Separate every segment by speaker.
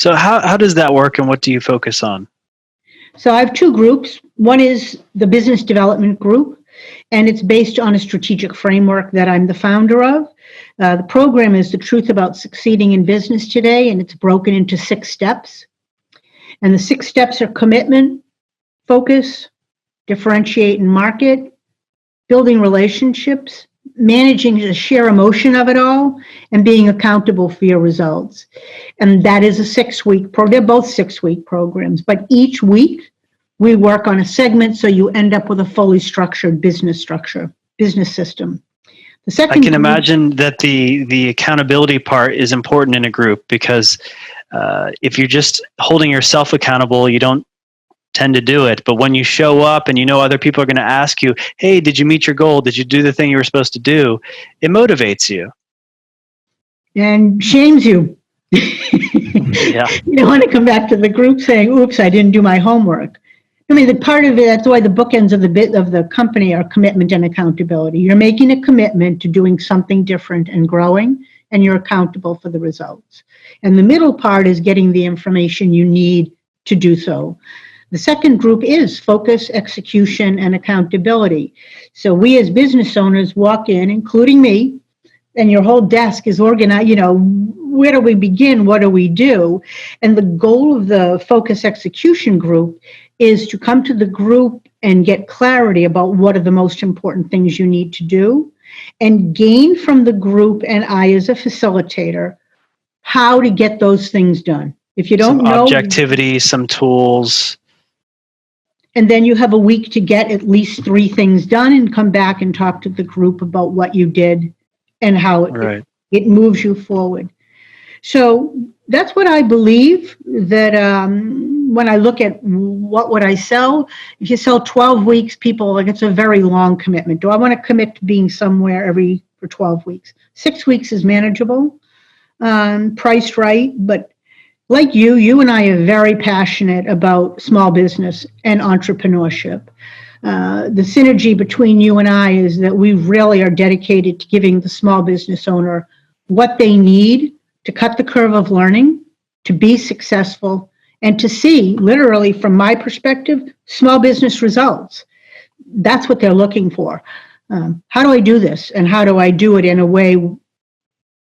Speaker 1: So how does that work, and what do you focus on?
Speaker 2: So I have two groups. One is the business development group, and it's based on a strategic framework that I'm the founder of. The program is The Truth About Succeeding in Business Today, and it's broken into 6 steps. And the 6 steps are commitment, focus, differentiate and market, building relationships, managing the sheer emotion of it all, and being accountable for your results. And that is a 6-week program. They're both 6-week programs, but each week we work on a segment, so you end up with a fully structured business system. The second,
Speaker 1: I can imagine that the accountability part is important in a group, because if you're just holding yourself accountable, you don't tend to do it. But when you show up and you know other people are going to ask you, hey, did you meet your goal? Did you do the thing you were supposed to do? It motivates you.
Speaker 2: And shames you.
Speaker 1: Yeah.
Speaker 2: You don't want to come back to the group saying, oops, I didn't do my homework. I mean, the part of it, that's why the bookends of the company are commitment and accountability. You're making a commitment to doing something different and growing, and you're accountable for the results. And the middle part is getting the information you need to do so. The second group is focus, execution, and accountability. So we as business owners walk in, including me, and your whole desk is organized, where do we begin? What do we do? And the goal of the focus execution group is to come to the group and get clarity about what are the most important things you need to do, and gain from the group and I as a facilitator how to get those things done. If you don't know,
Speaker 1: objectivity, some tools.
Speaker 2: And then you have a week to get at least 3 things done and come back and talk to the group about what you did and how it moves you forward. So that's what I believe, that when I look at what would I sell, if you sell 12 weeks, people, like, it's a very long commitment. Do I want to commit to being somewhere for 12 weeks? 6 weeks is manageable, priced right, but like you and I are very passionate about small business and entrepreneurship. The synergy between you and I is that we really are dedicated to giving the small business owner what they need to cut the curve of learning, to be successful, and to see, literally from my perspective, small business results. That's what they're looking for. How do I do this? And how do I do it in a way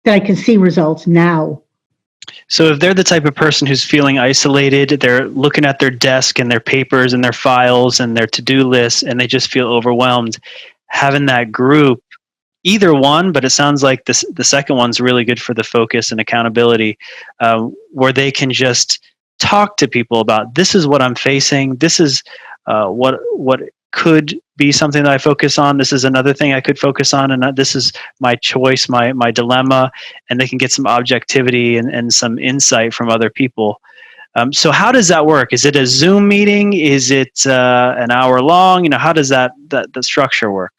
Speaker 2: that I can see results now?
Speaker 1: So if they're the type of person who's feeling isolated, they're looking at their desk and their papers and their files and their to-do lists, and they just feel overwhelmed, having that group, either one, but it sounds like the second one's really good for the focus and accountability, where they can just talk to people about, this is what I'm facing, this is what could be something that I focus on, this is another thing I could focus on, and this is my choice, my dilemma, and they can get some objectivity and some insight from other people. So how does that work? Is it a Zoom meeting? Is it an hour long? How does the structure work?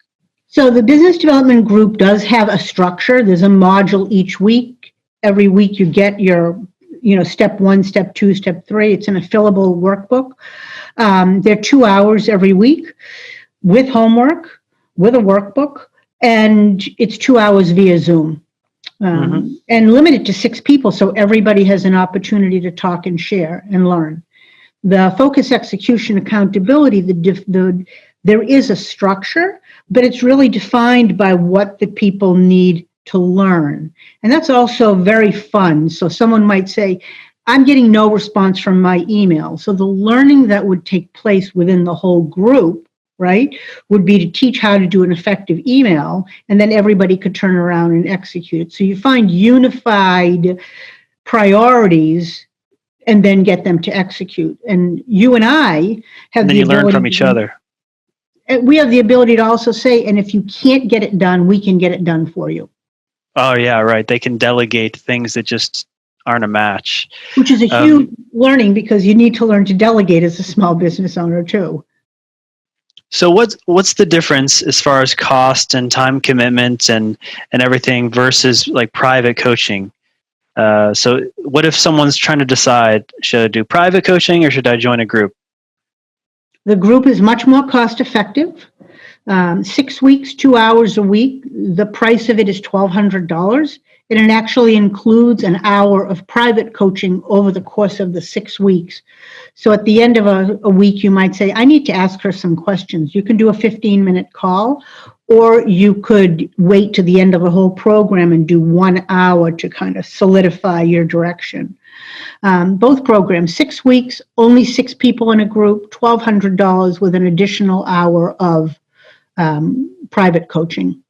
Speaker 2: So the business development group does have a structure. There's a module each week. Every week you get your, step 1, step 2, step 3. It's in a fillable workbook. They're 2 hours every week with homework, with a workbook, and it's 2 hours via Zoom. And limited to 6 people, so everybody has an opportunity to talk and share and learn. The focus, execution, accountability, there is a structure, but it's really defined by what the people need to learn. And that's also very fun. So someone might say, I'm getting no response from my email. So the learning that would take place within the whole group, right, would be to teach how to do an effective email, and then everybody could turn around and execute it. So you find unified priorities and then get them to execute. And you and I have the ability. And then you learn
Speaker 1: from each other.
Speaker 2: We have the ability to also say, and if you can't get it done, we can get it done for you.
Speaker 1: Oh, yeah, right. They can delegate things that just aren't a match.
Speaker 2: Which is a huge learning, because you need to learn to delegate as a small business owner too.
Speaker 1: So what's the difference as far as cost and time commitment and everything versus like private coaching? So what if someone's trying to decide, should I do private coaching or should I join a group?
Speaker 2: The group is much more cost effective. 6 weeks, 2 hours a week. The price of it is $1,200. And it actually includes an hour of private coaching over the course of the 6 weeks. So at the end of a week, you might say, I need to ask her some questions. You can do a 15-minute call, or you could wait to the end of the whole program and do 1 hour to kind of solidify your direction. Both programs, 6 weeks, only 6 people in a group, $1,200 with an additional hour of private coaching.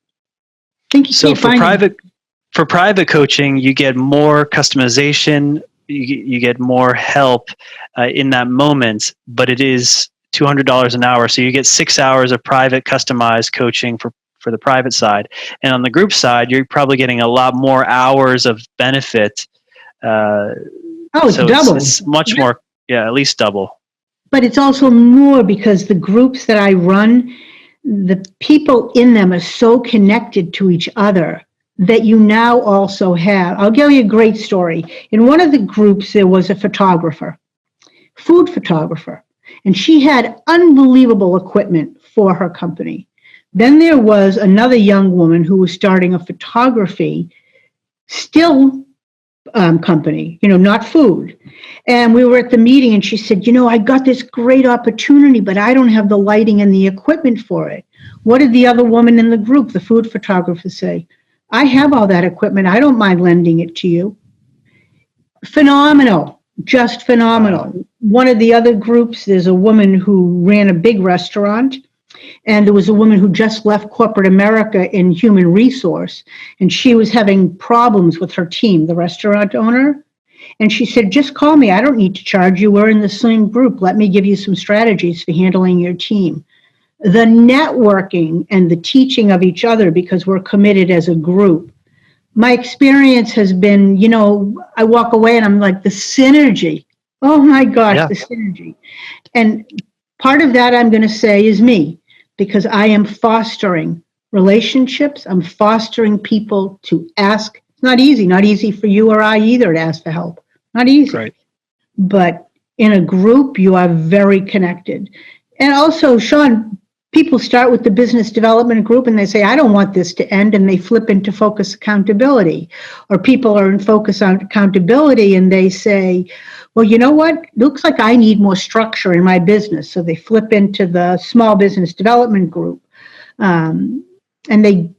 Speaker 1: So for private coaching, you get more customization, you get more help in that moment, but it is $200 an hour. So you get 6 hours of private customized coaching for the private side. And on the group side, you're probably getting a lot more hours of benefit.
Speaker 2: It's double.
Speaker 1: It's much more, at least double.
Speaker 2: But it's also more because the groups that I run, the people in them are so connected to each other that you now also have. I'll give you a great story. In one of the groups, there was a photographer, food photographer, and she had unbelievable equipment for her company. Then there was another young woman who was starting a photography still company, not food. And we were at the meeting and she said, I got this great opportunity, but I don't have the lighting and the equipment for it. What did the other woman in the group, the food photographer, say? I have all that equipment. I don't mind lending it to you. Phenomenal, just phenomenal. Wow. One of the other groups, there's a woman who ran a big restaurant, and there was a woman who just left corporate America in human resource, and she was having problems with her team, the restaurant owner. And she said, just call me. I don't need to charge you. We're in the same group. Let me give you some strategies for handling your team. The networking and the teaching of each other, because we're committed as a group. My experience has been, I walk away and I'm like, the synergy. Oh my gosh, The synergy. And part of that I'm going to say is me, because I am fostering relationships. I'm fostering people to ask. It's not easy for you or I either to ask for help. Not easy.
Speaker 1: Right.
Speaker 2: But in a group, you are very connected. And also, Sean, people start with the business development group and they say, I don't want this to end, and they flip into focus accountability. Or people are in focus on accountability and they say, well, you know what? Looks like I need more structure in my business. So they flip into the small business development group, and they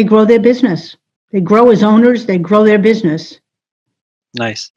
Speaker 2: grow their business. They grow as owners, they grow their business.
Speaker 1: Nice.